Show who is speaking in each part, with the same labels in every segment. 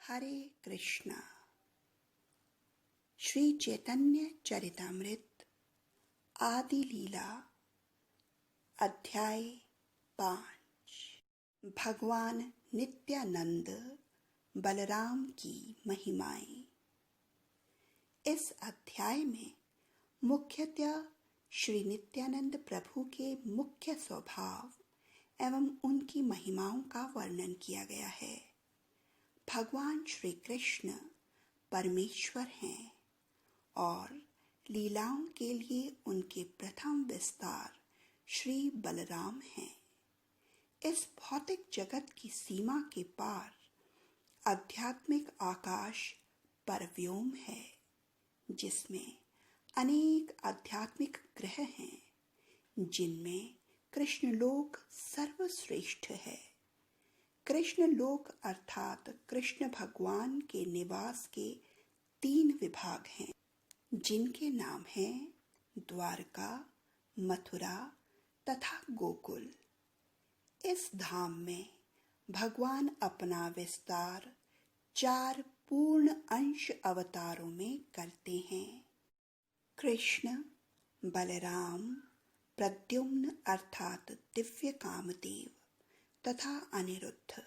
Speaker 1: हरे कृष्णा। श्री चैतन्य चरितामृत आदि लीला अध्याय 5। भगवान नित्यानंद बलराम की महिमाएं। इस अध्याय में मुख्यतः श्री नित्यानंद प्रभु के मुख्य स्वभाव एवं उनकी महिमाओं का वर्णन किया गया है। भगवान श्री कृष्ण परमेश्वर हैं और लीलाओं के लिए उनके प्रथम विस्तार श्री बलराम हैं। इस भौतिक जगत की सीमा के पार आध्यात्मिक आकाश परव्योम है, जिसमें अनेक आध्यात्मिक ग्रह हैं, जिनमें कृष्ण लोक सर्वश्रेष्ठ है। कृष्ण लोक अर्थात कृष्ण भगवान के निवास के 3 विभाग हैं, जिनके नाम हैं द्वारका, मथुरा तथा गोकुल। इस धाम में भगवान अपना विस्तार 4 पूर्ण अंश अवतारों में करते हैं। कृष्ण, बलराम, प्रद्युम्न अर्थात दिव्य कामदेव तथा अनिरुद्ध,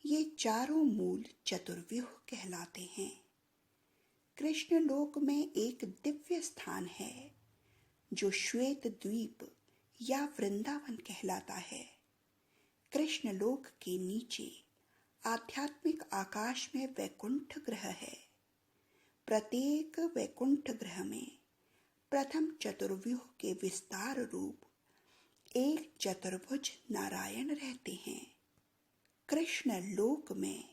Speaker 1: ये चारों मूल चतुर्व्यूह कहलाते हैं। कृष्ण लोक में एक दिव्य स्थान है जो श्वेत द्वीप या वृंदावन कहलाता है। कृष्ण लोक के नीचे आध्यात्मिक आकाश में वैकुंठ ग्रह है। प्रत्येक वैकुंठ ग्रह में प्रथम चतुर्व्यूह के विस्तार रूप एक चतुर्भुज नारायण रहते हैं। कृष्ण लोक में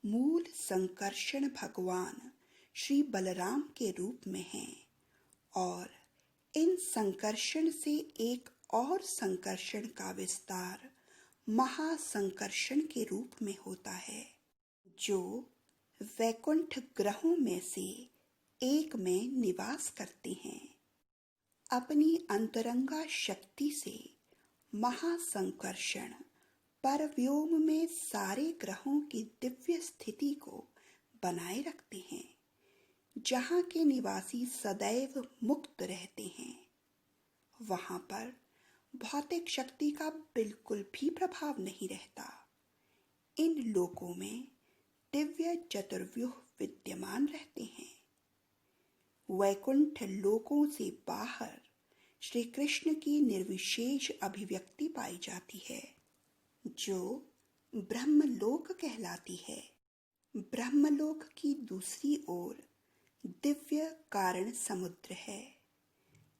Speaker 1: मूल संकर्षण भगवान श्री बलराम के रूप में हैं और इन संकर्षण से एक और संकर्षण का विस्तार महासंकर्षण के रूप में होता है, जो वैकुंठ ग्रहों में से एक में निवास करते हैं। अपनी अंतरंगा शक्ति से महासंकर्षण परव्योम में सारे ग्रहों की दिव्य स्थिति को बनाए रखते हैं, जहाँ के निवासी सदैव मुक्त रहते हैं। वहाँ पर भौतिक शक्ति का बिल्कुल भी प्रभाव नहीं रहता। इन लोकों में दिव्य चतुर्व्यूह विद्यमान रहते हैं। वैकुंठ लोकों से बाहर श्री कृष्ण की निर्विशेष अभिव्यक्ति पाई जाती है, जो ब्रह्मलोक कहलाती है। ब्रह्मलोक की दूसरी ओर दिव्य कारण समुद्र है।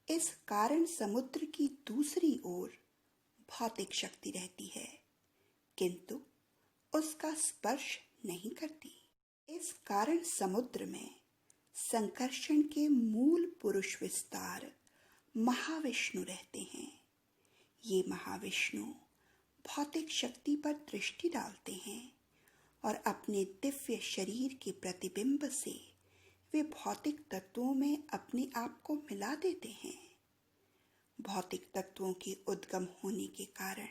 Speaker 1: इस कारण समुद्र की दूसरी ओर भौतिक शक्ति रहती है, किंतु उसका स्पर्श नहीं करती। इस कारण समुद्र में संकर्षण के मूल पुरुष विस्तार महाविष्णु रहते हैं। ये महाविष्णु भौतिक शक्ति पर दृष्टि डालते हैं और अपने दिव्य शरीर के प्रतिबिंब से वे भौतिक तत्वों में अपने आप को मिला देते हैं। भौतिक तत्वों के उद्गम होने के कारण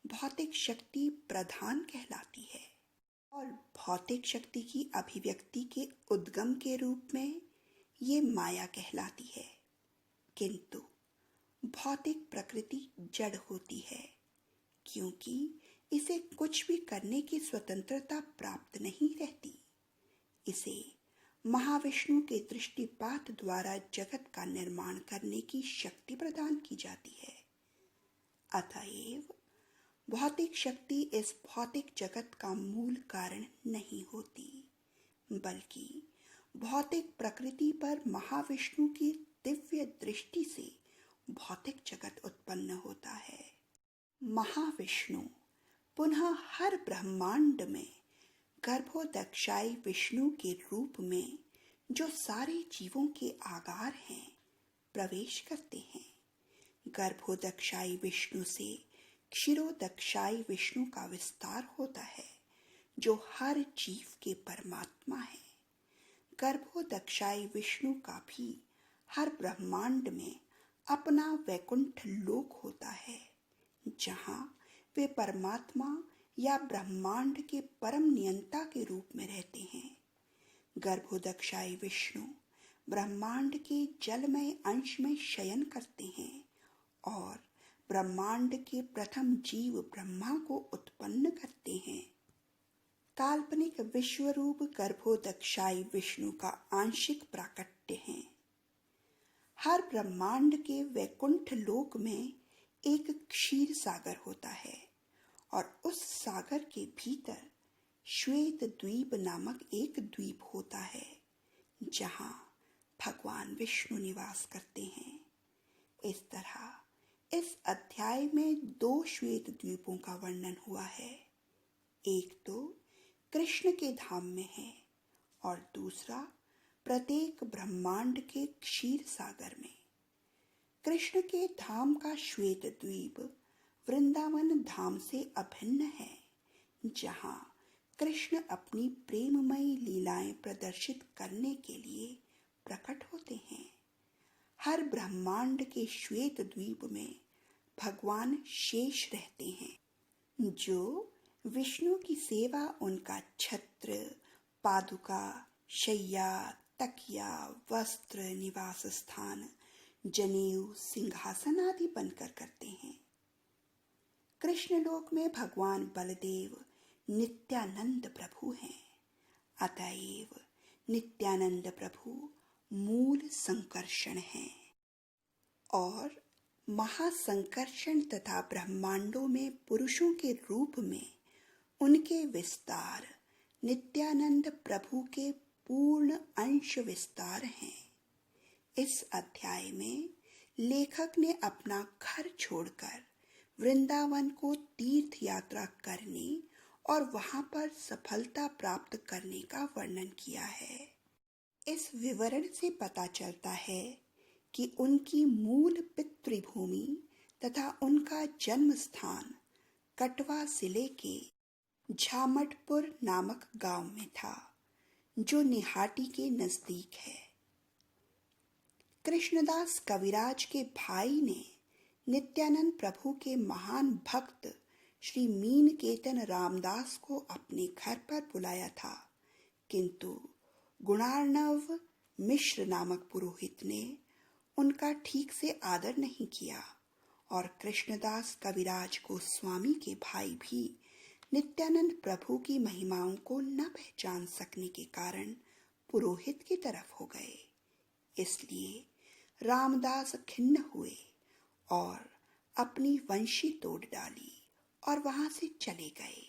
Speaker 1: भौतिक शक्ति प्रधान कहलाती है और भौतिक शक्ति की अभिव्यक्ति के उद्गम के रूप में ये माया कहलाती है। किंतु भौतिक प्रकृति जड़ होती है, क्योंकि इसे कुछ भी करने की स्वतंत्रता प्राप्त नहीं रहती। इसे महाविष्णु के दृष्टिपात द्वारा जगत का निर्माण करने की शक्ति प्रदान की जाती है। अतएव भौतिक शक्ति इस भौतिक जगत का मूल कारण नहीं होती, बल्कि भौतिक प्रकृति पर महाविष्णु की दिव्य दृष्टि से भौतिक जगत उत्पन्न होता है। महाविष्णु पुनः हर ब्रह्मांड में गर्भोदक्षाई विष्णु के रूप में, जो सारे जीवों के आगार हैं, प्रवेश करते हैं। गर्भोदक्षाई विष्णु से क्षीरोदक्षाई विष्णु का विस्तार होता है, जो हर जीव के परमात्मा है। गर्भोदक्षाई विष्णु का भी हर ब्रह्मांड में अपना वैकुंठ लोक होता है, जहाँ वे परमात्मा या ब्रह्मांड के परम नियंता के रूप में रहते हैं। गर्भोदक्षाई विष्णु ब्रह्मांड के जलमय अंश में शयन करते हैं और ब्रह्मांड के प्रथम जीव ब्रह्मा को उत्पन्न करते हैं। काल्पनिक विश्वरूप गर्भोदक्षाई विष्णु का आंशिक प्राकट्य है। हर ब्रह्मांड के वैकुंठ लोक में एक क्षीर सागर होता है और उस सागर के भीतर श्वेत द्वीप नामक एक द्वीप होता है जहां भगवान विष्णु निवास करते हैं। इस तरह इस अध्याय में 2 श्वेत द्वीपों का वर्णन हुआ है। एक तो कृष्ण के धाम में है और दूसरा प्रत्येक ब्रह्मांड के क्षीर सागर में। कृष्ण के धाम का श्वेत द्वीप वृंदावन धाम से अभिन्न है, जहां कृष्ण अपनी प्रेममयी लीलाएं प्रदर्शित करने के लिए प्रकट होते हैं। हर ब्रह्मांड के श्वेत द्वीप में भगवान शेष रहते हैं, जो विष्णु की सेवा उनका छत्र, पादुका, शैया, तकिया, वस्त्र, निवास स्थान, जनेऊ, सिंहासन आदि बनकर करते हैं। कृष्ण लोक में भगवान बलदेव नित्यानंद प्रभु हैं। अतएव नित्यानंद प्रभु मूल संकर्षण हैं और महासंकर्षण तथा ब्रह्मांडों में पुरुषों के रूप में उनके विस्तार नित्यानंद प्रभु के पूर्ण अंश विस्तार हैं। इस अध्याय में लेखक ने अपना घर छोड़कर वृंदावन को तीर्थ यात्रा करने और वहां पर सफलता प्राप्त करने का वर्णन किया है। इस विवरण से पता चलता है कि उनकी मूल पितृभूमि तथा उनका जन्म स्थान कटवा जिले के झामटपुर नामक गांव में था, जो निहाटी के नजदीक है। कृष्णदास कविराज के भाई ने नित्यानंद प्रभु के महान भक्त श्री मीनकेतन रामदास को अपने घर पर बुलाया था, किंतु गुणार्णव मिश्र नामक पुरोहित ने उनका ठीक से आदर नहीं किया और कृष्णदास कविराज गोस्वामी के भाई भी नित्यानंद प्रभु की महिमाओं को न पहचान सकने के कारण पुरोहित की तरफ हो गए। इसलिए रामदास खिन्न हुए और अपनी वंशी तोड़ डाली और वहां से चले गए।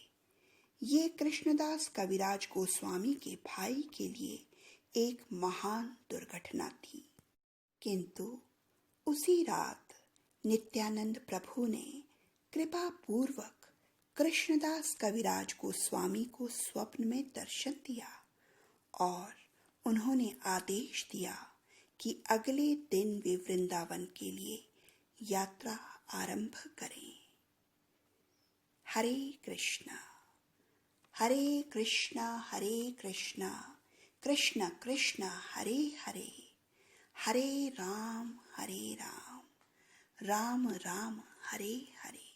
Speaker 1: ये कृष्णदास कविराज गोस्वामी के भाई के लिए एक महान दुर्घटना थी, किंतु उसी रात नित्यानंद प्रभु ने कृपा पूर्वक कृष्णदास कविराज गोस्वामी को स्वप्न में दर्शन दिया और उन्होंने आदेश दिया कि अगले दिन वे वृंदावन के लिए यात्रा आरंभ करें। हरे कृष्णा हरे कृष्णा कृष्ण कृष्ण हरे हरे, हरे राम राम राम हरे हरे।